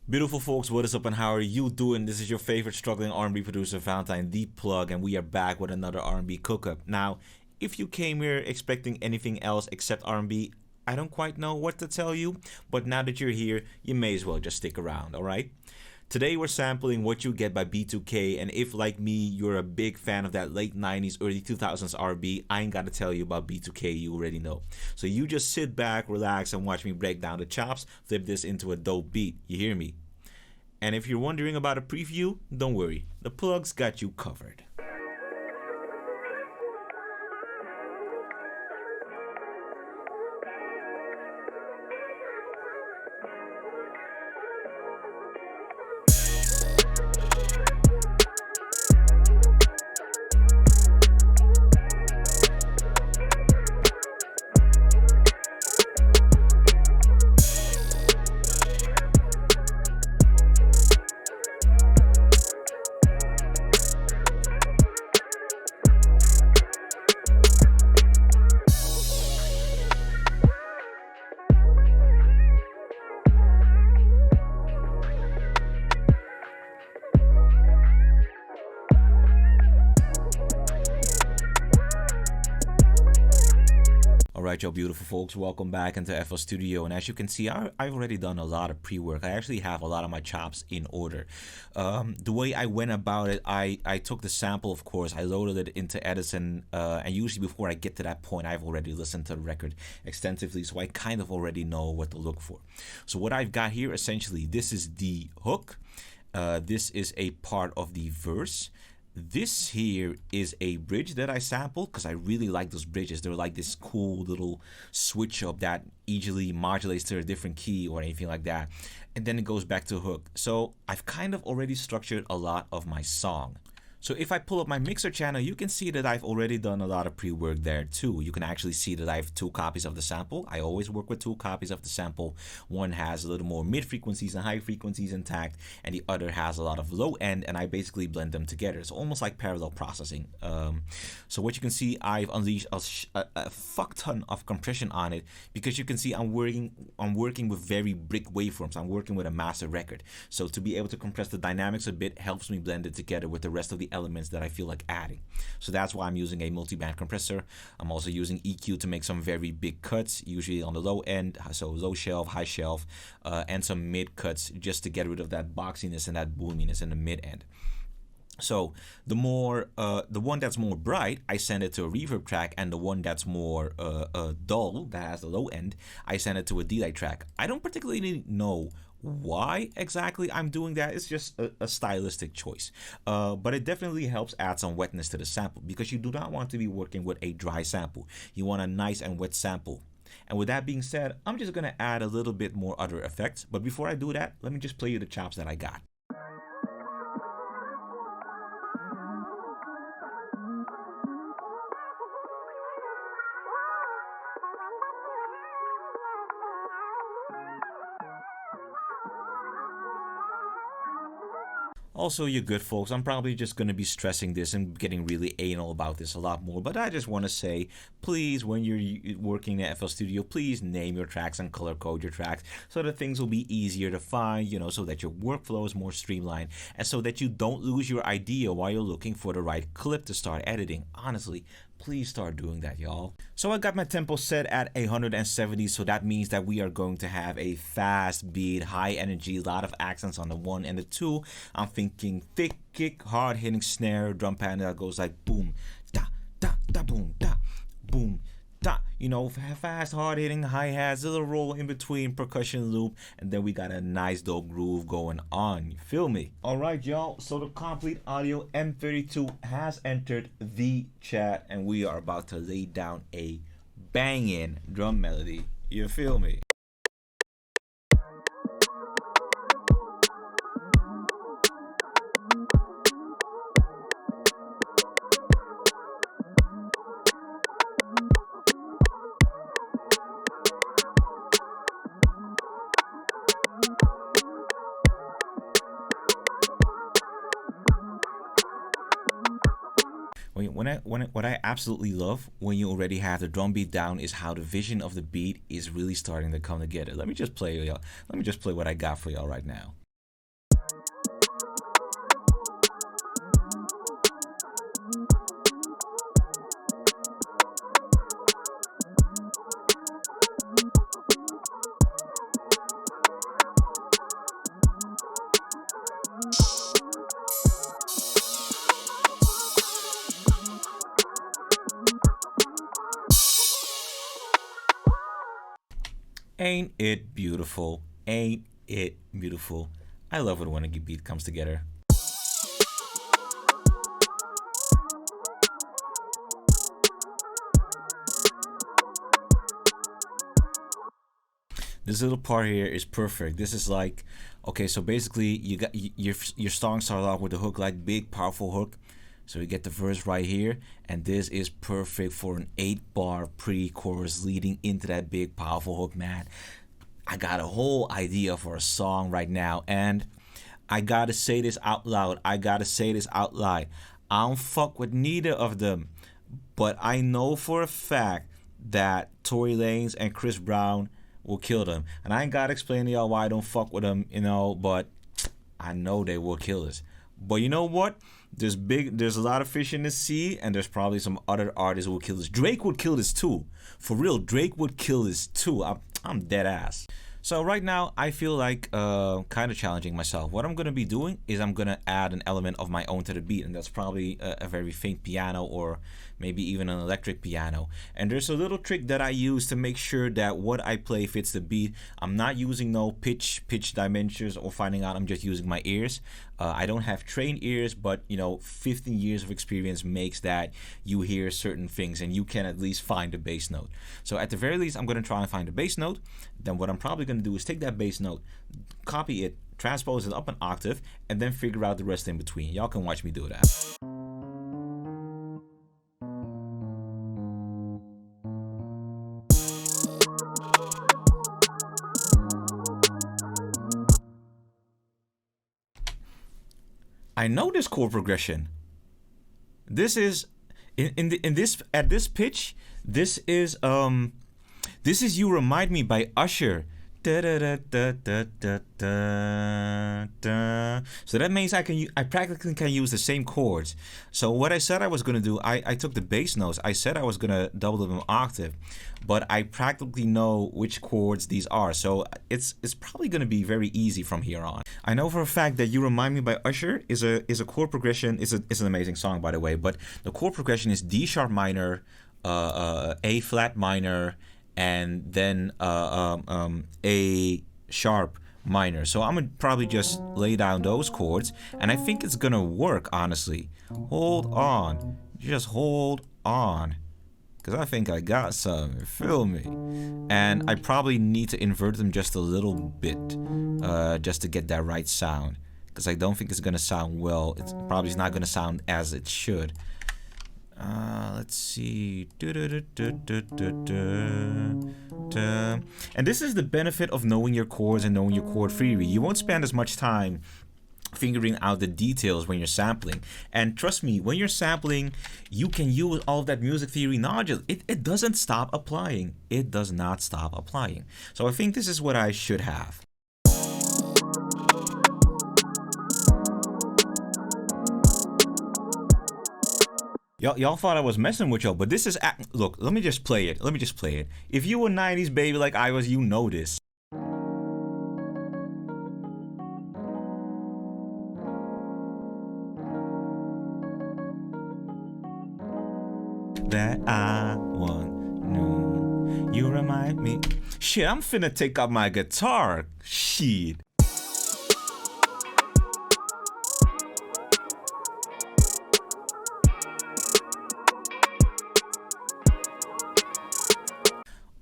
Beautiful folks, what is up and how are you doing? This is your favorite struggling R&B producer, Valentine the Plug, and we are back with another R&B cook-up. Now, if you came here expecting anything else except R&B, I don't quite know what to tell you, but now that you're here, you may as well just stick around, alright? Today we're sampling What You Get by B2K, and if like me you're a big fan of that late 90s, early 2000s R&B, I ain't gotta tell you about B2K, you already know. So you just sit back, relax, and watch me break down the chops, flip this into a dope beat, you hear me? And if you're wondering about a preview, don't worry, the plug's got you covered. Alright, y'all beautiful folks, welcome back into FL Studio, and as you can see, I've already done a lot of pre-work. I actually have a lot of my chops in order. The way I went about it, I took the sample, of course, I loaded it into Edison, and usually before I get to that point, I've already listened to the record extensively, so I kind of already know what to look for. So what I've got here, essentially, this is the hook, this is a part of the verse. This here is a bridge that I sampled because I really like those bridges. They're like this cool little switch up that easily modulates to a different key or anything like that. And then it goes back to hook. So I've kind of already structured a lot of my song. So if I pull up my mixer channel, you can see that I've already done a lot of pre-work there too. You can actually see that I have 2 copies of the sample. I always work with 2 copies of the sample. One has a little more mid frequencies and high frequencies intact, and the other has a lot of low end, and I basically blend them together. It's almost like parallel processing. So what you can see, I've unleashed a fuck ton of compression on it because you can see I'm working with very brick waveforms. I'm working with a master record. So to be able to compress the dynamics a bit helps me blend it together with the rest of the elements that I feel like adding. So that's why I'm using a multi-band compressor. I'm also using EQ to make some very big cuts, usually on the low end, so low shelf, high shelf, and some mid cuts just to get rid of that boxiness and that boominess in the mid end. So the one that's more bright, I send it to a reverb track, and the one that's more dull, that has the low end, I send it to a delay track. I don't particularly know why exactly I'm doing that. It's just a stylistic choice, but it definitely helps add some wetness to the sample because you do not want to be working with a dry sample. You want a nice and wet sample. And with that being said, I'm just gonna add a little bit more other effects, but before I do that, let me just play you the chops that I got. Also, you good folks, I'm probably just going to be stressing this and getting really anal about this a lot more, but I just want to say, please, when you're working at FL Studio, please name your tracks and color code your tracks so that things will be easier to find, you know, so that your workflow is more streamlined and so that you don't lose your idea while you're looking for the right clip to start editing. Honestly, please start doing that, y'all. So I got my tempo set at 170, so that means that we are going to have a fast beat, high energy, a lot of accents on the 1 and the 2. I'm thinking thick kick, hard hitting snare, drum pattern that goes like boom, da, da, da, boom, da, boom, da. You know, fast, hard hitting hi-hats, a little roll in between, percussion loop, and then we got a nice dope groove going on. You feel me? Alright, y'all, so the complete audio M32 has entered the chat, and we are about to lay down a banging drum melody. You feel me? What I absolutely love when you already have the drum beat down is how the vision of the beat is really starting to come together. Let me just play y'all. Let me just play what I got for y'all right now. Ain't it beautiful? Ain't it beautiful? I love it when a beat comes together. This little part here is perfect. This is like, okay, so basically you got your song starts off with a hook, like big powerful hook. So you get the verse right here, and this is perfect for an 8-bar pre-chorus leading into that big powerful hook, man. I got a whole idea for a song right now, and I gotta say this out loud. I don't fuck with neither of them, but I know for a fact that Tory Lanez and Chris Brown will kill them. And I ain't gotta explain to y'all why I don't fuck with them, but I know they will kill us. But you know what? There's a lot of fish in the sea, and there's probably some other artists who will kill this. Drake would kill this too. For real, Drake would kill this too. I'm dead ass. So right now, I feel like kind of challenging myself. What I'm going to be doing is I'm going to add an element of my own to the beat, and that's probably a very faint piano or maybe even an electric piano. And there's a little trick that I use to make sure that what I play fits the beat. I'm not using no pitch dimensions or finding out. I'm just using my ears. I don't have trained ears, but 15 years of experience makes that you hear certain things and you can at least find the bass note. So at the very least, I'm going to try and find the bass note. Then what I'm probably going to do is take that bass note, copy it, transpose it up an octave, and then figure out the rest in between. Y'all can watch me do that. I know this chord progression. This is at this pitch. This is You Remind Me by Usher. Da, da, da, da, da, da, da, da. So that means I practically can use the same chords. So what I said I was gonna do, I took the bass notes. I said I was gonna double them an octave, but I practically know which chords these are. So it's probably gonna be very easy from here on. I know for a fact that You Remind Me by Usher is a chord progression. It's an amazing song, by the way. But the chord progression is D sharp minor, A flat minor, and then A sharp minor. So I'm gonna probably just lay down those chords, and I think it's gonna work, honestly. Hold on, just hold on, because I think I got some, feel me? And I probably need to invert them just a little bit, just to get that right sound, because I don't think it's gonna sound well. It's probably not gonna sound as it should. Let's see. And this is the benefit of knowing your chords and knowing your chord theory. You won't spend as much time figuring out the details when you're sampling. And trust me, when you're sampling, you can use all of that music theory knowledge. It doesn't stop applying. It does not stop applying. So I think this is what I should have. Y'all thought I was messing with y'all, but this is look, let me just play it. If you were 90s baby like I was, you know this. That I want new. You remind me. Shit, I'm finna take out my guitar. Shit.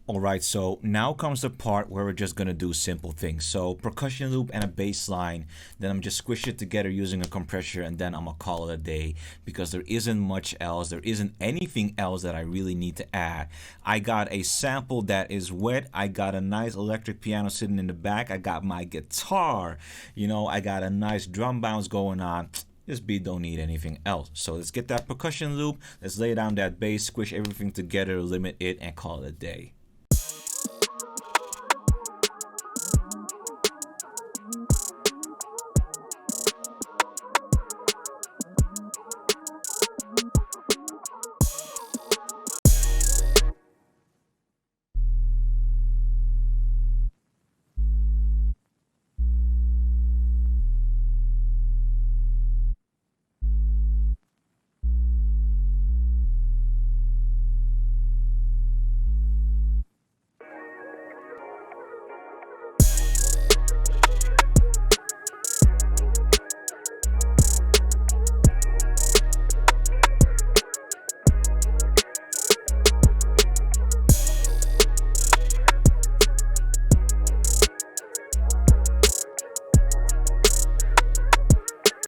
Alright, so now comes the part where we're just gonna do simple things. So percussion loop and a bass line, then I'm just squish it together using a compressor, and then I'm gonna call it a day, because there isn't much else, there isn't anything else that I really need to add. I got a sample that is wet, I got a nice electric piano sitting in the back, I got my guitar, I got a nice drum bounce going on. This beat don't need anything else. So let's get that percussion loop, let's lay down that bass, squish everything together, limit it, and call it a day.